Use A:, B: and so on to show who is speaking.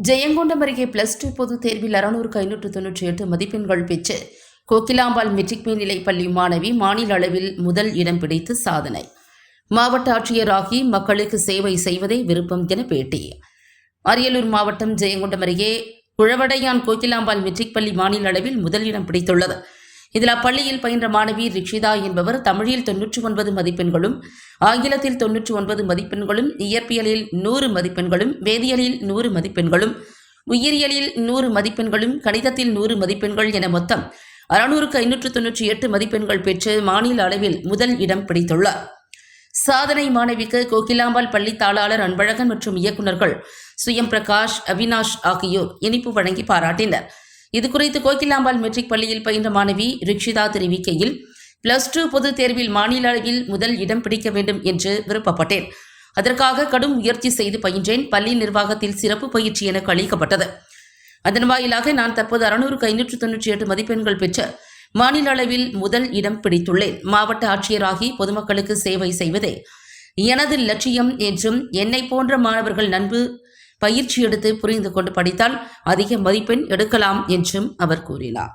A: ஜெயங்கொண்டம் அருகே +2 பொதுத் தேர்வில் 600-598 மதிப்பெண்கள் பெற்று கோகிலாம்பாள் மெட்ரிக் மேல்நிலைப் பள்ளி மாணவி மாநில அளவில் முதல் இடம் பிடித்து சாதனை. மாவட்ட ஆட்சியராகி மக்களுக்கு சேவை செய்வதே விருப்பம் என பேட்டி. அரியலூர் மாவட்டம் ஜெயங்கொண்டம் அருகே குழவடையான் கோகிலாம்பாள் மெட்ரிக் பள்ளி மாநில அளவில் முதல் இடம் பிடித்துள்ளது. இதில் அப்பள்ளியில் பயின்ற மாணவி ரிக்ஷிதா என்பவர் தமிழில் 99 மதிப்பெண்களும், ஆங்கிலத்தில் 99 மதிப்பெண்களும், இயற்பியலில் 100 மதிப்பெண்களும், வேதியியலில் 100 மதிப்பெண்களும், உயிரியலில் 100 மதிப்பெண்களும், கணிதத்தில் 100 மதிப்பெண்கள் என மொத்தம் 600-598 மதிப்பெண்கள் பெற்று மாநில அளவில் முதல் இடம் பிடித்துள்ளார். சாதனை மாணவிக்கு கோகிலாம்பாள் பள்ளி தாளாளர் அன்பழகன் மற்றும் இயக்குநர்கள் சுயம் பிரகாஷ், அவினாஷ் ஆகியோர் இனிப்பு வழங்கி பாராட்டினர். இதுகுறித்து கோகிலாம்பாள் மெட்ரிக் பள்ளியில் பயின்ற மாணவி ரிக்ஷிதா தெரிவிக்கையில், +2 பொதுத் தேர்வில் மாநில அளவில் முதல் இடம் பிடிக்க வேண்டும் என்று விருப்பப்பட்டேன். அதற்காக கடும் முயற்சி செய்து பயின்றேன். பள்ளி நிர்வாகத்தில் சிறப்பு பயிற்சி எனக்கு அளிக்கப்பட்டது. அதன் வாயிலாக நான் தற்போது 600-598 மதிப்பெண்கள் பெற்று மாநில அளவில் முதல் இடம் பிடித்துள்ளேன். மாவட்ட ஆட்சியராகி பொதுமக்களுக்கு சேவை செய்வதே எனது லட்சியம் என்றும், என்னை போன்ற மாணவர்கள் நன்கு பயிற்சி எடுத்து புரிந்து கொண்டு படித்தால் அதிக மதிப்பெண் எடுக்கலாம் என்றும் அவர் கூறினார்.